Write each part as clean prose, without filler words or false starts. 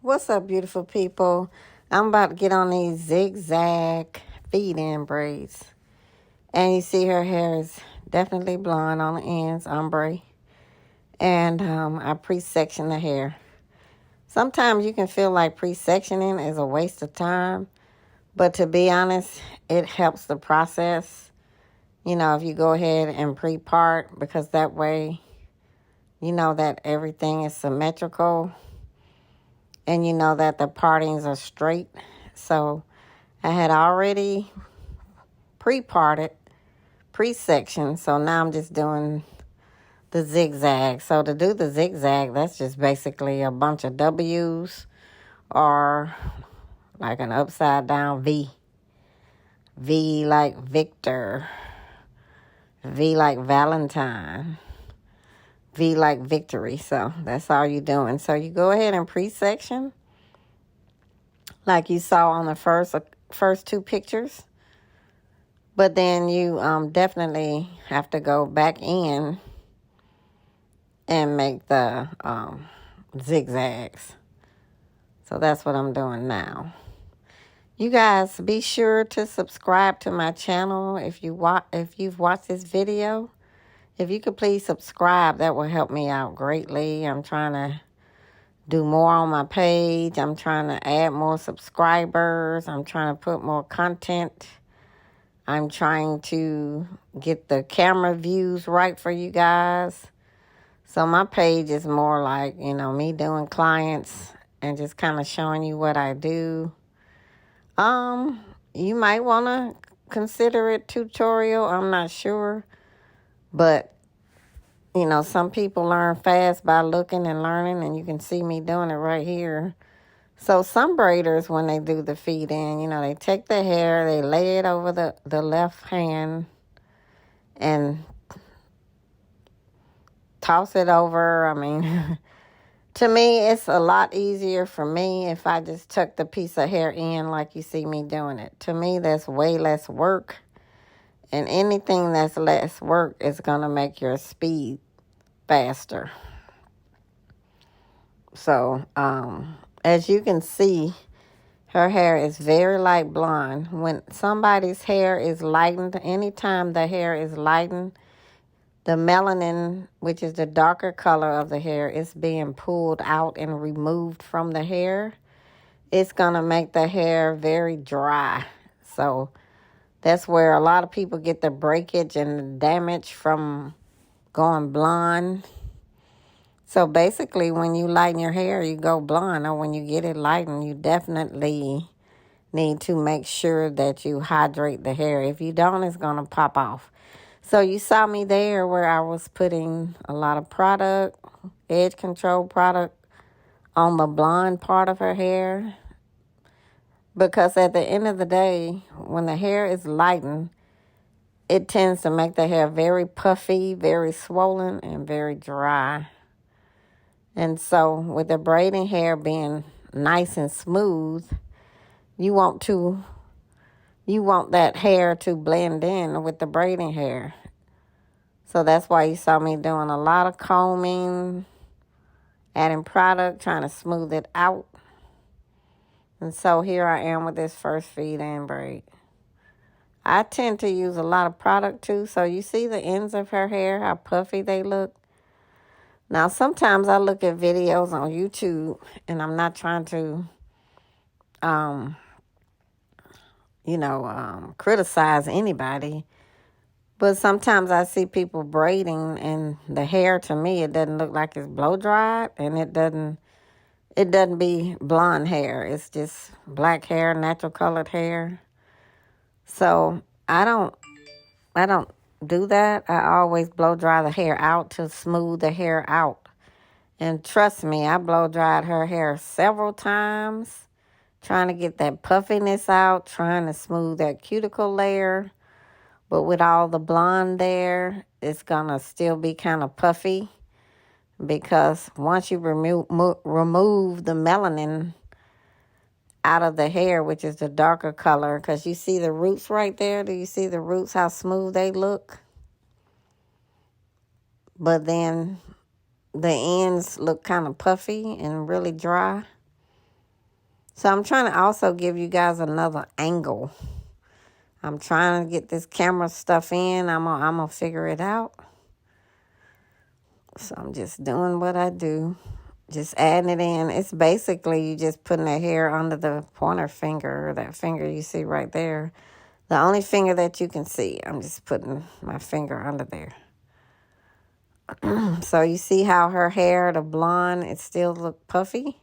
What's up, beautiful people? I'm about to get on these zigzag feed-in braids. And you see her hair is definitely blonde on the ends, ombre. And I pre-section the hair. Sometimes you can feel like pre-sectioning is a waste of time. But to be honest, it helps the process. If you go ahead and pre-part, because that way you know that everything is symmetrical. And you know that the partings are straight. So I had already pre-parted, pre-sectioned. So now I'm just doing the zigzag. So to do the zigzag, that's just basically a bunch of W's or like an upside down V. V like Victor. V like Valentine. V like victory. So that's all you're doing. So you go ahead and pre-section like you saw on the first two pictures. But then you definitely have to go back in and make the zigzags. So that's what I'm doing now. You guys be sure to subscribe to my channel if you've watched this video. If you could please subscribe, that will help me out greatly. I'm trying to do more on my page. I'm trying to add more subscribers. I'm trying to put more content. I'm trying to get the camera views right for you guys. So my page is more like, me doing clients and just kind of showing you what I do. You might want to consider it tutorial. I'm not sure. But, some people learn fast by looking and learning, and you can see me doing it right here. So some braiders, when they do the feed in, they take the hair, they lay it over the left hand and toss it over. I mean, to me, it's a lot easier for me if I just tuck the piece of hair in like you see me doing it. To me, that's way less work. And anything that's less work is going to make your speed faster. So, as you can see, her hair is very light blonde. When somebody's hair is lightened, anytime the hair is lightened, the melanin, which is the darker color of the hair, is being pulled out and removed from the hair. It's going to make the hair very dry. So that's where a lot of people get the breakage and the damage from going blonde. So basically, when you lighten your hair, you go blonde. Or when you get it lightened, you definitely need to make sure that you hydrate the hair. If you don't, it's going to pop off. So you saw me there where I was putting a lot of product, edge control product, on the blonde part of her hair. Because at the end of the day, when the hair is lightened, it tends to make the hair very puffy, very swollen, and very dry. And so with the braiding hair being nice and smooth, you want that hair to blend in with the braiding hair. So that's why you saw me doing a lot of combing, adding product, trying to smooth it out. And so here I am with this first feed-in braid. I tend to use a lot of product too. So you see the ends of her hair, how puffy they look. Now, sometimes I look at videos on YouTube, and I'm not trying to, criticize anybody. But sometimes I see people braiding, and the hair, to me, it doesn't look like it's blow dried, and it doesn't be blonde hair. It's just black hair, natural colored hair. So I don't do that. I always blow dry the hair out to smooth the hair out. And trust me, I blow dried her hair several times, trying to get that puffiness out, trying to smooth that cuticle layer. But with all the blonde there, it's going to still be kind of puffy, because once you remove the melanin out of the hair, which is the darker color, because you see the roots right there. Do you see the roots, how smooth they look? But then the ends look kind of puffy and really dry. So I'm trying to also give you guys another angle. I'm trying to get this camera stuff in. I'm gonna figure it out. So I'm just doing what I do. Just adding it in. It's basically you just putting the hair under the pointer finger, that finger you see right there. The only finger that you can see. I'm just putting my finger under there. So you see how her hair, the blonde, it still look puffy?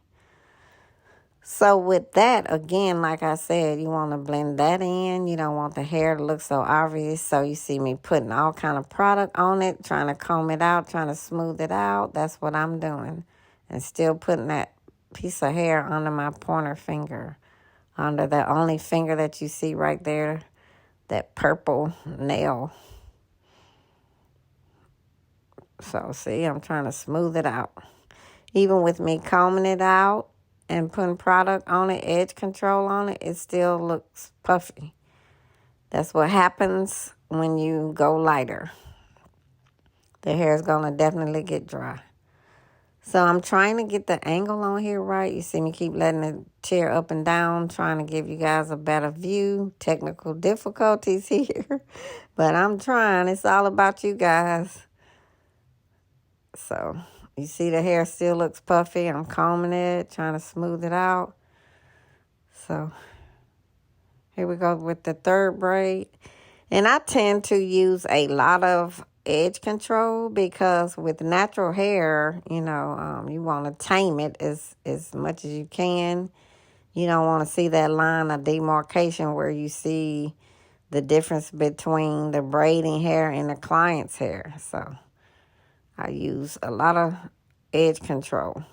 So with that, again, like I said, you want to blend that in. You don't want the hair to look so obvious. So you see me putting all kind of product on it, trying to comb it out, trying to smooth it out. That's what I'm doing. And still putting that piece of hair under my pointer finger, under the only finger that you see right there, that purple nail. So see, I'm trying to smooth it out. Even with me combing it out and putting product on it, edge control on it, it still looks puffy. That's what happens when you go lighter. The hair is going to definitely get dry. So I'm trying to get the angle on here right. You see me keep letting it tear up and down, trying to give you guys a better view. Technical difficulties here. But I'm trying. It's all about you guys. So you see the hair still looks puffy. I'm combing it, trying to smooth it out. So here we go with the third braid. And I tend to use a lot of edge control because with natural hair, you want to tame it as much as you can. You don't want to see that line of demarcation where you see the difference between the braiding hair and the client's hair. So I use a lot of edge control.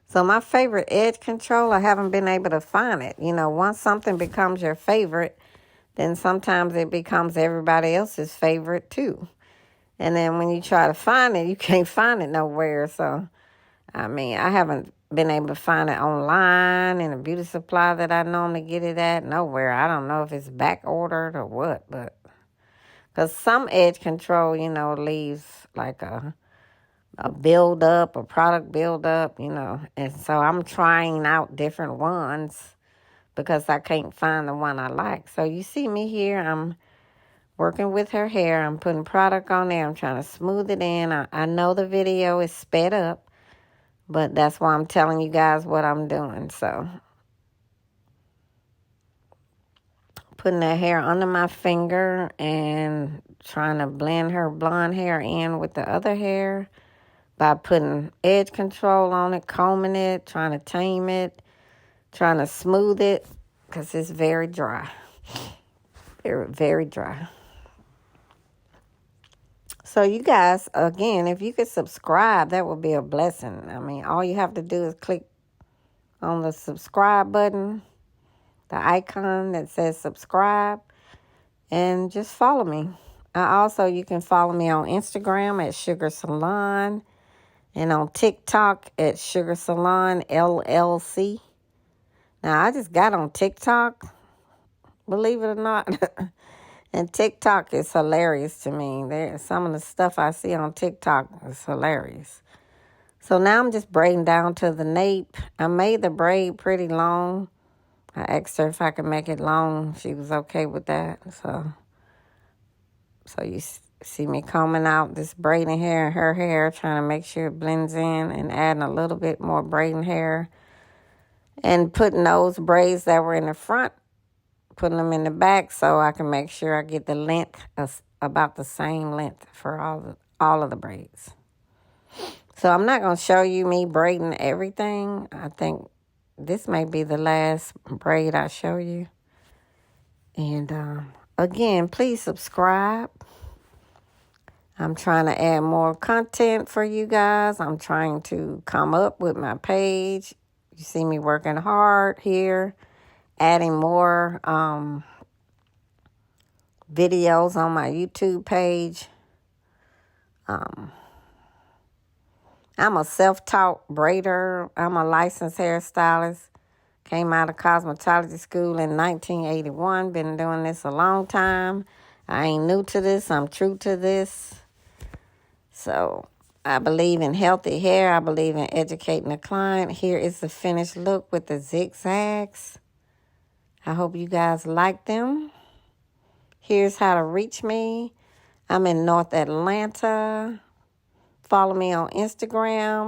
So my favorite edge control, I haven't been able to find it. Once something becomes your favorite, then sometimes it becomes everybody else's favorite too. And then when you try to find it, you can't find it nowhere. So, I haven't been able to find it online in a beauty supply that I normally get it at. Nowhere. I don't know if it's back ordered or what, but because some edge control, leaves like a build up, a product build up, and so I'm trying out different ones because I can't find the one I like. So you see me here, I'm working with her hair. I'm putting product on there. I'm trying to smooth it in. I know the video is sped up, but that's why I'm telling you guys what I'm doing. So putting that hair under my finger and trying to blend her blonde hair in with the other hair by putting edge control on it, combing it, trying to tame it, trying to smooth it because it's very dry. Very, very dry. So you guys, again, if you could subscribe, that would be a blessing. All you have to do is click on the subscribe button, the icon that says subscribe, and just follow me. You can follow me on Instagram at Sugar Salon and on TikTok at Sugar Salon LLC. Now, I just got on TikTok, believe it or not. And TikTok is hilarious to me. Some of the stuff I see on TikTok is hilarious. So now I'm just braiding down to the nape. I made the braid pretty long. I asked her if I could make it long. She was okay with that. So you see me combing out this braiding hair and her hair, trying to make sure it blends in and adding a little bit more braiding hair. And putting those braids that were in the front, putting them in the back so I can make sure I get the length about the same length for all of the braids. So I'm not going to show you me braiding everything. I think this may be the last braid I show you. And again, please subscribe. I'm trying to add more content for you guys. I'm trying to come up with my page. You see me working hard here, adding more videos on my YouTube page. I'm a self-taught braider. I'm a licensed hairstylist. Came out of cosmetology school in 1981. Been doing this a long time. I ain't new to this. I'm true to this. So I believe in healthy hair. I believe in educating the client. Here is the finished look with the zigzags. I hope you guys like them. Here's how to reach me. I'm in North Atlanta. Follow me on Instagram.